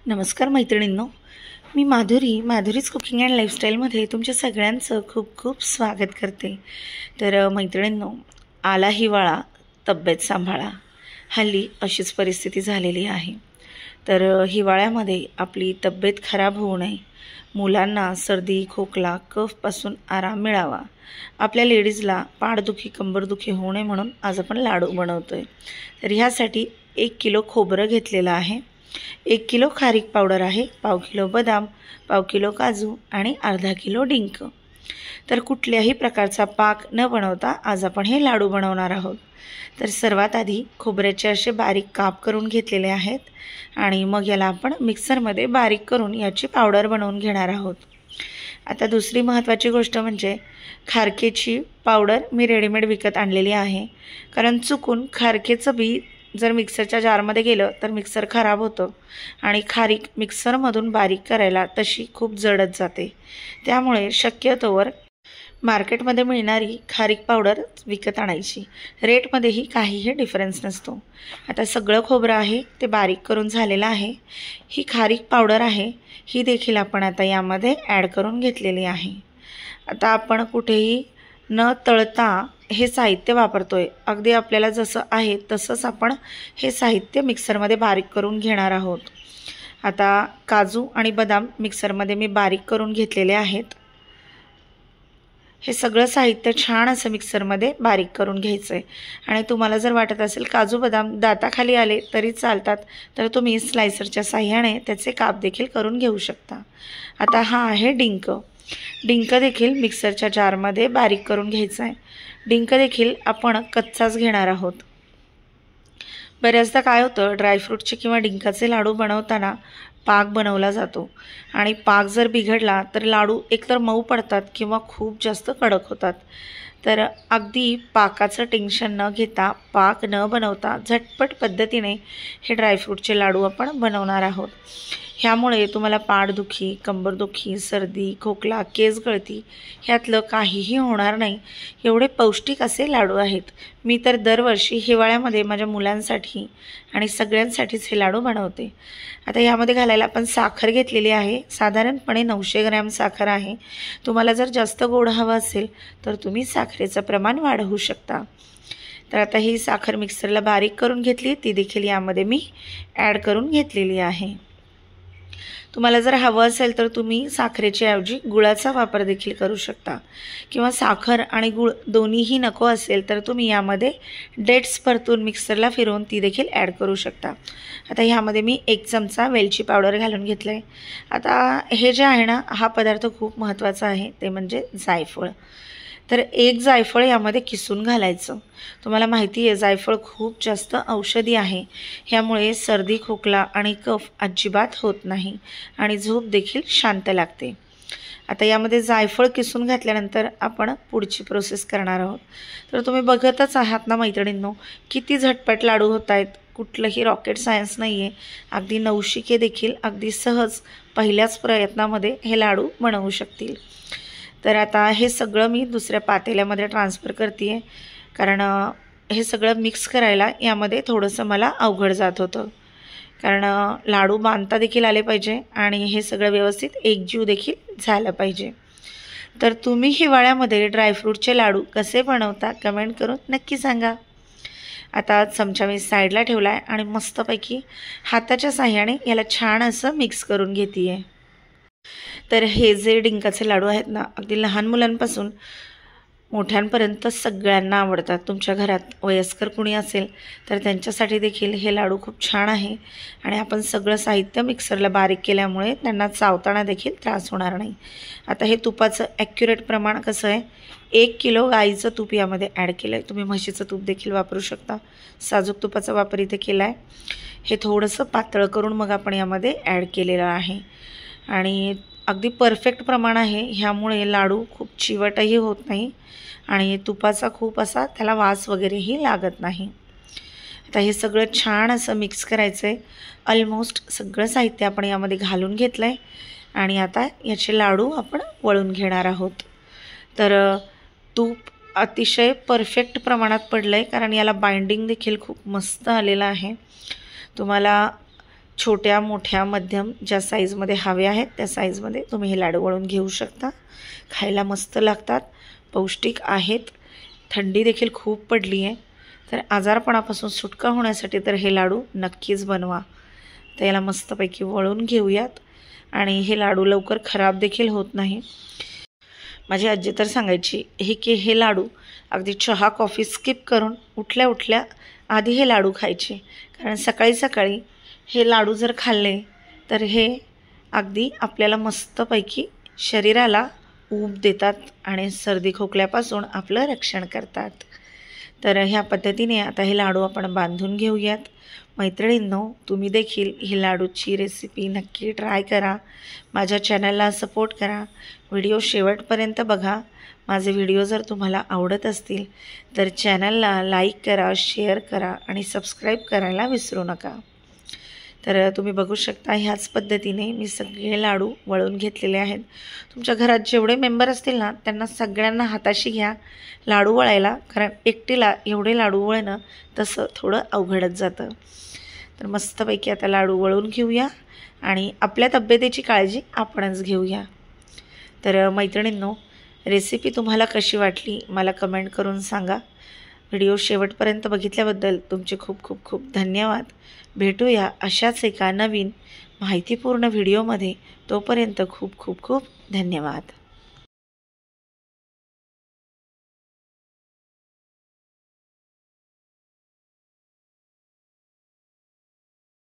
नमस्कार मैत्रिणींनो, मी माधुरीच cooking and लाईफस्टाईलमध्ये तुमच्या सगळ्यांचं खूप खूप स्वागत करते। तर मैत्रिणींनो, आला हिवाळा, तब्येत सांभाळा। हल्ली अशीच परिस्थिती झालेली आहे। तर हिवाळ्यामध्ये आपली तब्येत खराब होऊ नये, मुलांना सर्दी खोकला कफपासून आराम मिळावा, आपल्या लेडीजला पाठदुखी कंबरदुखी होऊ नये म्हणून आज आपण लाडू बनवतोय। तर ह्यासाठी 1 किलो खोबरं घेतलेलं आहे, 1 किलो खारीक पावडर आहे, पाव किलो बदाम, पाव किलो काजू आणि अर्धा किलो डिंक। तर कुठल्याही प्रकारचा पाक न बनवता आज आपण हे लाडू बनवणार आहोत। तर सर्वात आधी खोबऱ्याचे असे बारीक काप करून घेतलेले आहेत आणि मग याला आपण मिक्सरमध्ये बारीक करून याची पावडर बनवून घेणार आहोत। आता दुसरी महत्त्वाची गोष्ट म्हणजे खारकेची पावडर मी रेडीमेड विकत आणलेली आहे, कारण चुकून खारकेचं बी जर मिक्सरच्या जारमध्ये गेलं तर मिक्सर खराब होतं आणि खारीक मिक्सरमधून बारीक करायला तशी खूप जडत जाते। त्यामुळे शक्यतोवर मार्केटमध्ये मिळणारी खारीक पावडर विकत आणायची, रेटमध्येही काहीही डिफरन्स नसतो। आता सगळं खोबरं आहे ते बारीक करून झालेलं आहे। ही खारीक पावडर आहे, ही देखील आपण आता यामध्ये ॲड करून घेतलेली आहे। आता आपण कुठेही न तळता हे साहित्य वापरतोय, अगदी आपल्याला जसं आहे तसंच आपण हे साहित्य मिक्सरमध्ये बारीक करून घेणार आहोत। आता काजू आणि बदाम मिक्सरमध्ये मी बारीक करून घेतलेले आहेत। हे सगळं साहित्य छान असं मिक्सरमध्ये बारीक करून घ्यायचं आहे आणि तुम्हाला जर वाटत असेल काजू बदाम दाताखाली आले तरी चालतात तर तुम्ही स्लायसरच्या साहाय्याने त्याचे काप देखील करून घेऊ शकता। आता हा आहे डिंक, डिंक देखील मिक्सरच्या जारमध्ये बारीक करून घ्यायचा आहे। डिंक देखील आपण कच्चाच घेणार आहोत। बऱ्याचदा काय होतं, ड्रायफ्रूटचे किंवा डिंकाचे लाडू बनवताना पाक बनवला जातो आणि पाक जर बिघडला तर लाडू एकतर मऊ पडतात किंवा खूप जास्त कडक होतात। तर अगदी पाकाचं टेन्शन न घेता, पाक न बनवता झटपट पद्धतीने हे ड्रायफ्रूटचे लाडू आपण बनवणार आहोत। ह्यामुळे तुम्हाला पाठदुखी कंबरदुखी सर्दी खोकला केस गळती ह्यातलं काहीही होणार नाही। एवढे पौष्टिक असे लाडू आहेत। मी तर दरवर्षी हिवाळ्यामध्ये माझ्या मुलांसाठी आणि सगळ्यांसाठीच हे लाडू बनवते। आता यामध्ये घालायला आपण साखर घेतलेली आहे, साधारणपणे 900 ग्रॅम साखर आहे। तुम्हाला जर जास्त गोड हवं असेल तर तुम्ही साखरेचं प्रमाण वाढवू शकता। तर आता ही साखर मिक्सरला बारीक करून घेतली, ती देखील यामध्ये मी ॲड करून घेतलेली आहे। तुम्हाला जर हवं असेल तर तुम्ही साखरेच्या ऐवजी गुळाचा वापर देखील करू शकता, किंवा साखर आणि गुळ दोन्हीही नको असेल तर तुम्ही यामध्ये डेट्स परतून मिक्सरला फिरवून ती देखील ॲड करू शकता। आता ह्यामध्ये मी 1 चमचा वेलची पावडर घालून घेतलं आहे। आता हे जे आहे ना, हा पदार्थ खूप महत्त्वाचा आहे, ते म्हणजे जायफळ। तर 1 जायफळ यामध्ये किसून घालायचं। तुम्हाला माहिती आहे जायफळ खूप जास्त औषधी आहे, ह्यामुळे सर्दी खोकला आणि कफ अजिबात होत नाही आणि झोप देखील शांत लागते। आता यामध्ये जायफळ किसून घातल्यानंतर आपण पुढची प्रोसेस करणार आहोत। तर तुम्ही बघतच आहात ना मैत्रिणींनो, किती झटपट लाडू होत आहेत। कुठलंही रॉकेट सायन्स नाही आहे, अगदी नवशिके देखील अगदी सहज पहिल्याच प्रयत्नामध्ये हे लाडू बनवू शकतील। तर आता हे सगळं मी दुसऱ्या पातेल्यामध्ये ट्रान्सफर करते आहे, कारण हे सगळं मिक्स करायला यामध्ये थोडंसं मला अवघड जात होतं, कारण लाडू बांधता देखील आले पाहिजे आणि हे सगळं व्यवस्थित एकजीव देखील झालं पाहिजे। तर तुम्ही हिवाळ्यामध्ये ड्रायफ्रूटचे लाडू कसे बनवता कमेंट करून नक्की सांगा। आता चमचा मी साईडला ठेवला आहे आणि मस्तपैकी हाताच्या साहाय्याने याला छान असं मिक्स करून घेते आहे। तर हे जे डिंकाचे लाडू आहेत ना, अगदी लहान मुलांपासून मोठ्यांपर्यंत सगळ्यांना आवडतात। तुमच्या घरात वयस्कर कुणी असेल तर त्यांच्यासाठी देखील हे लाडू खूप छान आहे आणि आपण सगळं साहित्य मिक्सरला बारीक केल्यामुळे त्यांना चावताना देखील त्रास होणार नाही। आता हे तुपाचं ॲक्युरेट प्रमाण कसं आहे, 1 किलो गाईचं तूप यामध्ये ॲड केलं आहे। तुम्ही म्हशीचं तूप देखील वापरू शकता, साजूक तुपाचा वापर इथे केला आहे। हे थोडंसं पातळ करून मग आपण यामध्ये ॲड केलेलं आहे आणि अगदी परफेक्ट प्रमाण आहे, ह्यामुळे लाडू खूप चिवटही होत नाही आणि तुपाचा खूप असा त्याला वास वगैरेही लागत नाही। आता हे सगळं छान असं मिक्स करायचं आहे। ऑलमोस्ट सगळं साहित्य आपण यामध्ये घालून घेतलं आहे आणि आता याचे लाडू आपण वळून घेणार आहोत। तर तूप अतिशय परफेक्ट प्रमाणात पडलं आहे, कारण याला बाइंडिंग देखील खूप मस्त आलेलं आहे। तुम्हाला छोट्या मोठ्या मध्यम ज्या साईजमध्ये हवे आहेत त्या साईजमध्ये तुम्ही हे लाडू वळून घेऊ शकता। खायला मस्त लागतात, पौष्टिक आहेत, थंडी देखील खूप पडली आहे, तर आजारपणापासून सुटका होण्यासाठी तर हे लाडू नक्कीच बनवा। तर याला मस्तपैकी वळून घेऊयात आणि हे लाडू लवकर खराब देखील होत नाही। माझी आजी तर सांगायची की हे लाडू अगदी चहा कॉफी स्किप करून उठल्या उठल्या आधी हे लाडू खायचे, कारण सकाळी सकाळी हे लाडू जर खाल्ले तर हे अगदी आपल्याला मस्तपैकी शरीराला ऊब देतात आणि सर्दी खोकल्यापासून आपलं रक्षण करतात। तर ह्या पद्धतीने आता हे लाडू आपण बांधून घेऊयात। मैत्रिणींनो, तुम्ही देखील ही लाडूची रेसिपी नक्की ट्राय करा, माझ्या चॅनलला सपोर्ट करा, व्हिडिओ शेवटपर्यंत बघा। माझे व्हिडिओ जर तुम्हाला आवडत असतील तर चॅनलला लाईक करा, शेअर करा आणि सबस्क्राईब करायला विसरू नका। तर तुम्ही बघू शकता ह्याच पद्धतीने मी सगळे लाडू वळून घेतलेले आहेत। तुमच्या घरात जेवढे मेंबर असतील ना त्यांना सगळ्यांना हाताशी घ्या लाडू वळायला, कारण एकटीला एवढे लाडू वळणं तसं थोडं अवघडच जातं। तर मस्तपैकी आता लाडू वळून घेऊया आणि आपल्या तब्येतीची काळजी आपणच घेऊया। तर मैत्रिणींनो, रेसिपी तुम्हाला कशी वाटली मला कमेंट करून सांगा। व्हिडिओ शेवटपर्यंत बघितल्याबद्दल तुमचे खूप खूप खूप धन्यवाद। भेटूया अशाच एका नवीन माहितीपूर्ण व्हिडिओमध्ये, तोपर्यंत खूप खूप खूप धन्यवाद।